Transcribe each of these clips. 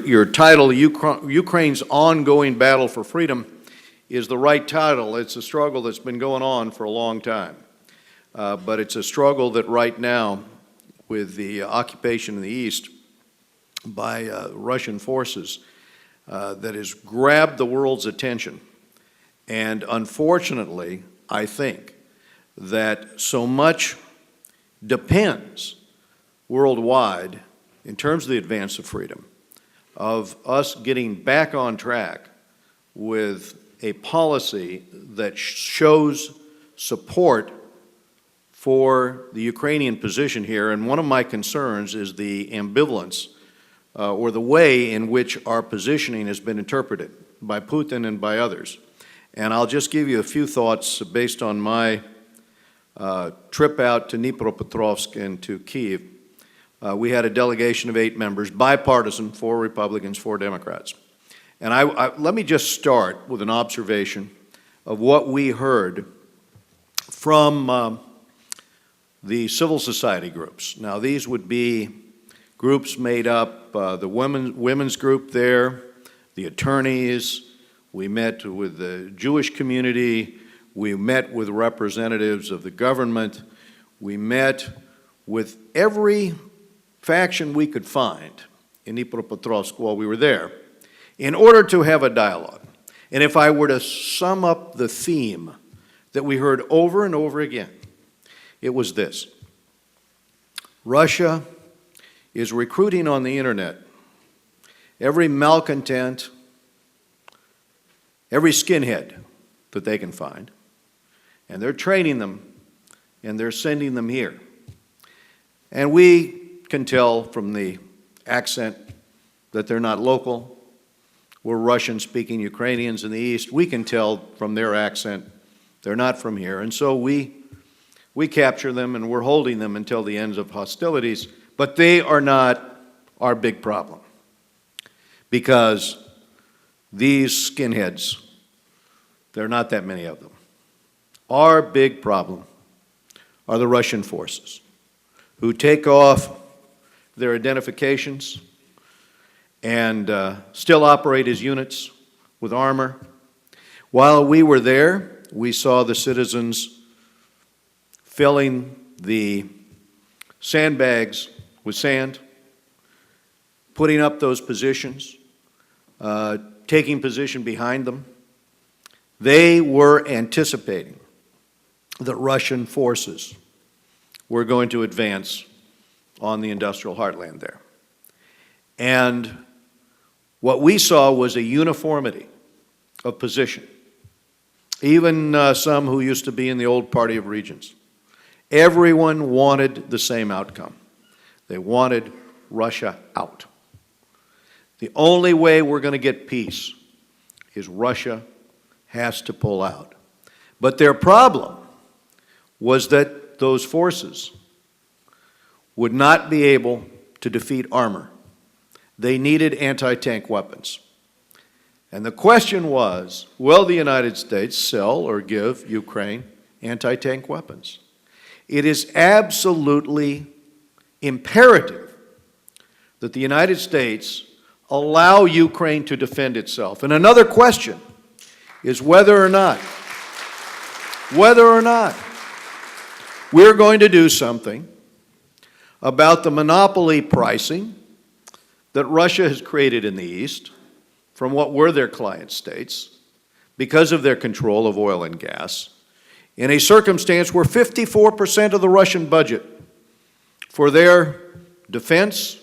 Your title, Ukraine's Ongoing Battle for Freedom, is the right title. It's a struggle that's been going on for a long time. But it's a struggle that right now, with the occupation in the east by Russian forces, that has grabbed the world's attention. And unfortunately, I think that so much depends worldwide in terms of the advance of freedom, of us getting back on track with a policy that shows support for the Ukrainian position here. And one of my concerns is the ambivalence or the way in which our positioning has been interpreted by Putin and by others. And I'll just give you a few thoughts based on my trip out to Dnipropetrovsk and to Kyiv. We had a delegation of 8 members, bipartisan, 4 Republicans, 4 Democrats. And let me just start with an observation of what we heard from the civil society groups. Now, these would be groups made up, the women's group there, the attorneys. We met with the Jewish community. We met with representatives of the government. We met with every faction we could find in Dnipropetrovsk while we were there in order to have a dialogue. And if I were to sum up the theme that we heard over and over again, it was this: Russia is recruiting on the internet every malcontent, every skinhead that they can find, and they're training them and they're sending them here. And we can tell from the accent that they're not local. We're Russian-speaking Ukrainians in the East. We can tell from their accent they're not from here. And so we capture them and we're holding them until the ends of hostilities. But they are not our big problem, because these skinheads, there are not that many of them. Our big problem are the Russian forces who take off their identifications and still operate as units with armor. While we were there, we saw the citizens filling the sandbags with sand, putting up those positions, taking position behind them. They were anticipating that Russian forces were going to advance on the industrial heartland there. And what we saw was a uniformity of position. Even some who used to be in the old Party of Regions. Everyone wanted the same outcome. They wanted Russia out. The only way we're going to get peace is Russia has to pull out. But their problem was that those forces would not be able to defeat armor. They needed anti-tank weapons. And the question was, will the United States sell or give Ukraine anti-tank weapons? It is absolutely imperative that the United States allow Ukraine to defend itself. And another question is whether or not we're going to do something about the monopoly pricing that Russia has created in the East from what were their client states because of their control of oil and gas, in a circumstance where 54% of the Russian budget for their defense,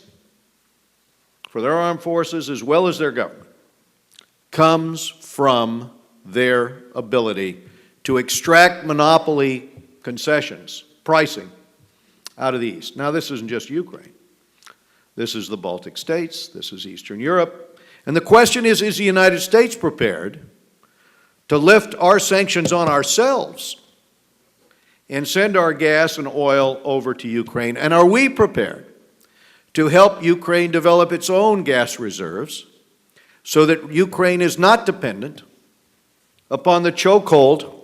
for their armed forces, as well as their government, comes from their ability to extract monopoly concessions, pricing, out of the East. Now, this isn't just Ukraine. This is the Baltic states. This is Eastern Europe. And the question is the United States prepared to lift our sanctions on ourselves and send our gas and oil over to Ukraine? And are we prepared to help Ukraine develop its own gas reserves so that Ukraine is not dependent upon the chokehold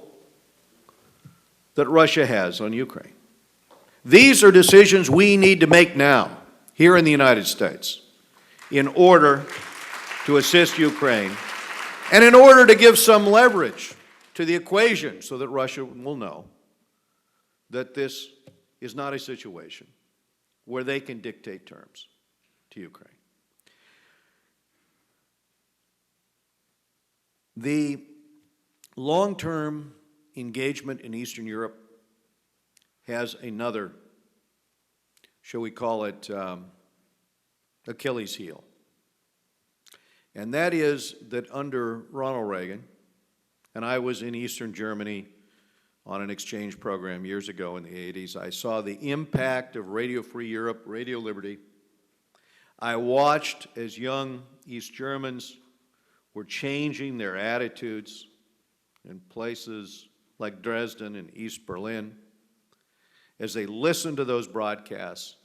that Russia has on Ukraine? These are decisions we need to make now, here in the United States, in order to assist Ukraine, and in order to give some leverage to the equation so that Russia will know that this is not a situation where they can dictate terms to Ukraine. The long-term engagement in Eastern Europe has another, shall we call it, Achilles heel. And that is that under Ronald Reagan, and I was in Eastern Germany on an exchange program years ago in the 80s, I saw the impact of Radio Free Europe, Radio Liberty. I watched as young East Germans were changing their attitudes in places like Dresden and East Berlin as they listened to those broadcasts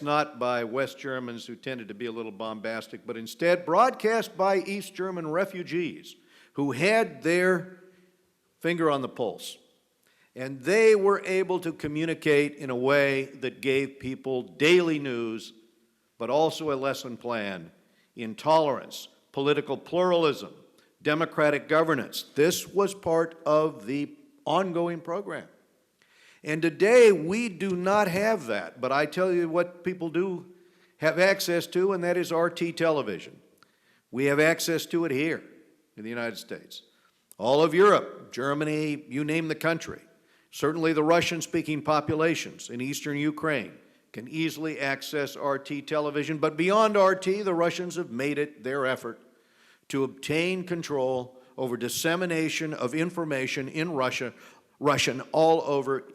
not by West Germans who tended to be a little bombastic, but instead broadcast by East German refugees who had their finger on the pulse. And they were able to communicate in a way that gave people daily news, but also a lesson plan in tolerance, political pluralism, democratic governance. This was part of the ongoing program. And today we do not have that, but I tell you what people do have access to, and that is RT television. We have access to it here in the United States. All of Europe, Germany, you name the country. Certainly the Russian-speaking populations in eastern Ukraine can easily access RT television, but beyond RT, the Russians have made it their effort to obtain control over dissemination of information in Russian all over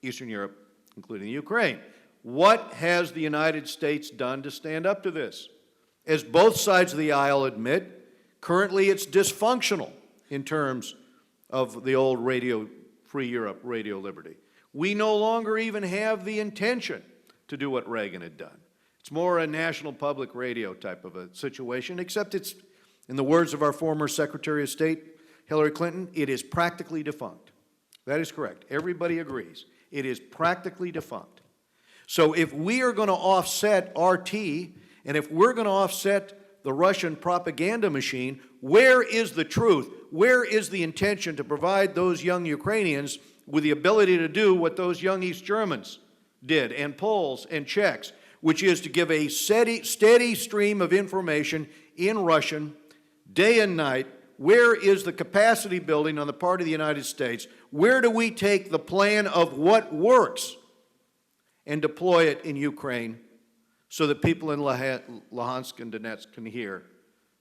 Eastern Europe, including Ukraine. What has the United States done to stand up to this? As both sides of the aisle admit, currently it's dysfunctional in terms of the old Radio Free Europe, Radio Liberty. We no longer even have the intention to do what Reagan had done. It's more a national public radio type of a situation, except it's, in the words of our former Secretary of State, Hillary Clinton, it is practically defunct. That is correct. Everybody agrees. It is practically defunct. So if we are going to offset RT, and if we're going to offset the Russian propaganda machine, where is the truth? Where is the intention to provide those young Ukrainians with the ability to do what those young East Germans did, and Poles and Czechs, which is to give a steady stream of information in Russian, day and night? Where is the capacity building on the part of the United States? Where do we take the plan of what works and deploy it in Ukraine so that people in Luhansk and Donetsk can hear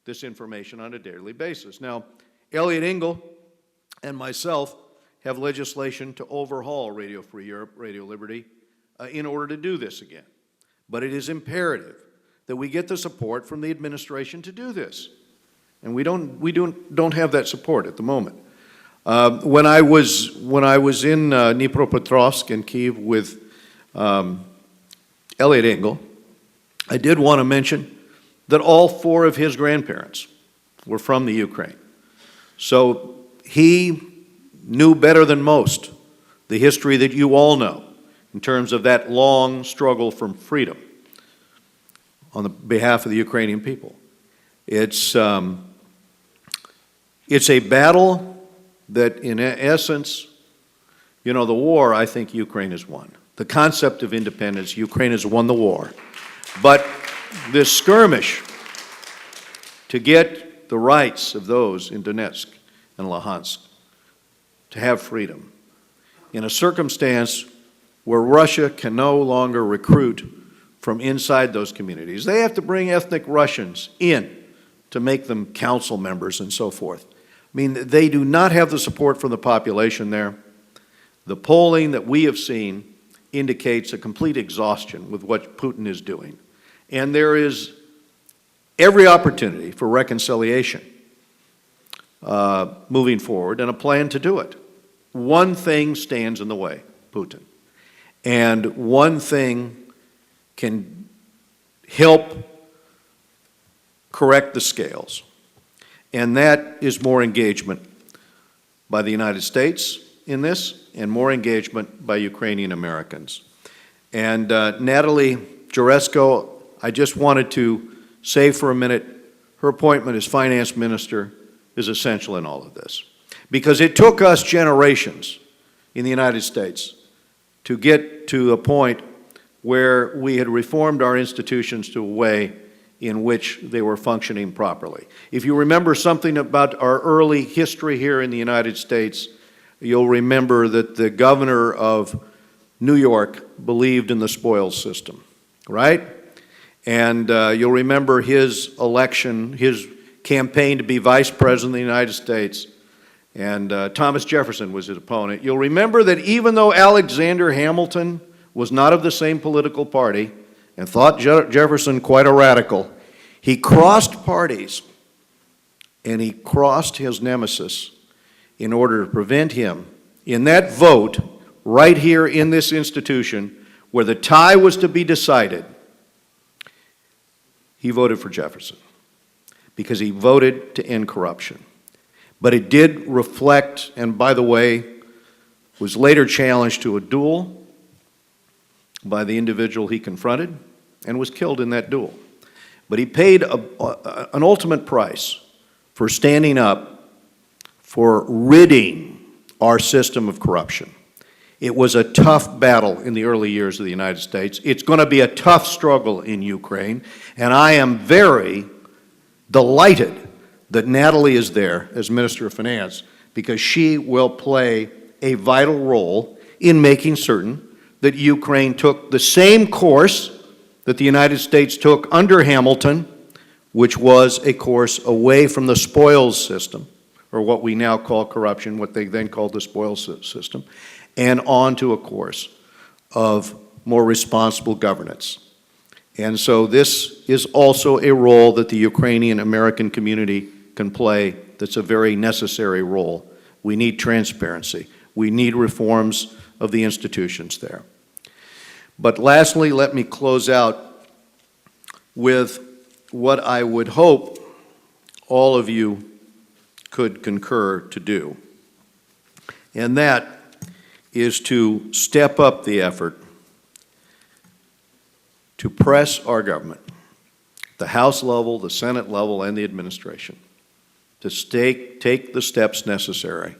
this information on a daily basis? Now, Elliot Engel and myself have legislation to overhaul Radio Free Europe, Radio Liberty, in order to do this again. But it is imperative that we get the support from the administration to do this. And we don't have that support at the moment. When I was in Dnipropetrovsk and Kyiv with Elliot Engel, I did want to mention that all four of his grandparents were from the Ukraine. So he knew better than most the history that you all know in terms of that long struggle for freedom on the behalf of the Ukrainian people. It's a battle that, in essence, you know, the war, I think Ukraine has won. The concept of independence, Ukraine has won the war. But this skirmish to get the rights of those in Donetsk and Luhansk to have freedom in a circumstance where Russia can no longer recruit from inside those communities. They have to bring ethnic Russians in to make them council members and so forth. I mean, they do not have the support from the population there. The polling that we have seen indicates a complete exhaustion with what Putin is doing. And there is every opportunity for reconciliation moving forward and a plan to do it. One thing stands in the way, Putin. And one thing can help correct the scales. And that is more engagement by the United States in this, and more engagement by Ukrainian Americans. And Natalie Jaresko, I just wanted to say for a minute her appointment as finance minister is essential in all of this. Because it took us generations in the United States to get to a point where we had reformed our institutions to a way in which they were functioning properly. If you remember something about our early history here in the United States, you'll remember that the governor of New York believed in the spoils system, right? And you'll remember his election, his campaign to be vice president of the United States, and Thomas Jefferson was his opponent. You'll remember that even though Alexander Hamilton was not of the same political party and thought Jefferson quite a radical, he crossed parties and he crossed his nemesis in order to prevent him, in that vote right here in this institution where the tie was to be decided, he voted for Jefferson because he voted to end corruption. But it did reflect, and by the way, was later challenged to a duel by the individual he confronted and was killed in that duel. But he paid an ultimate price for standing up, for ridding our system of corruption. It was a tough battle in the early years of the United States. It's going to be a tough struggle in Ukraine, and I am very delighted that Natalie is there as Minister of Finance because she will play a vital role in making certain that Ukraine took the same course that the United States took under Hamilton, which was a course away from the spoils system, or what we now call corruption, what they then called the spoils system, and onto a course of more responsible governance. And so this is also a role that the Ukrainian American community can play that's a very necessary role. We need transparency. We need reforms of the institutions there. But lastly, let me close out with what I would hope all of you could concur to do. And that is to step up the effort to press our government, the House level, the Senate level, and the administration, to take the steps necessary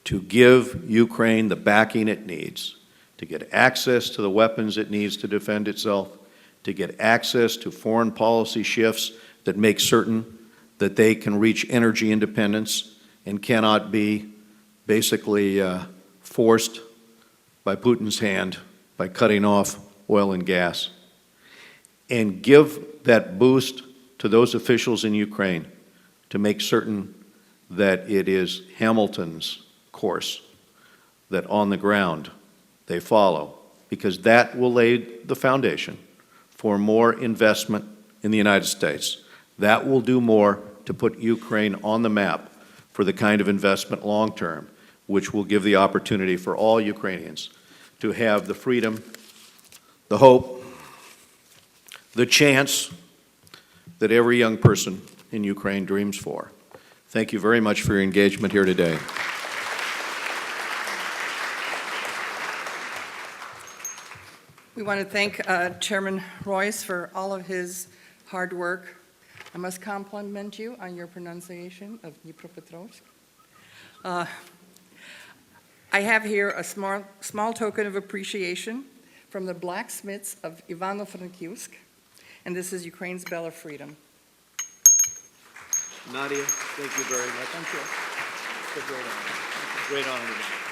to give Ukraine the backing it needs, to get access to the weapons it needs to defend itself, to get access to foreign policy shifts that make certain that they can reach energy independence and cannot be basically forced by Putin's hand by cutting off oil and gas, and give that boost to those officials in Ukraine to make certain that it is Hamilton's course that on the ground they follow, because that will lay the foundation for more investment in the United States. That will do more to put Ukraine on the map for the kind of investment long-term, which will give the opportunity for all Ukrainians to have the freedom, the hope, the chance that every young person in Ukraine dreams for. Thank you very much for your engagement here today. We want to thank Chairman Royce for all of his hard work. I must compliment you on your pronunciation of Dnipropetrovsk. I have here a small token of appreciation from the blacksmiths of Ivano-Frankivsk, and this is Ukraine's Bell of Freedom. Nadia, thank you very much. Thank you. It's a great honor. Great honor to me.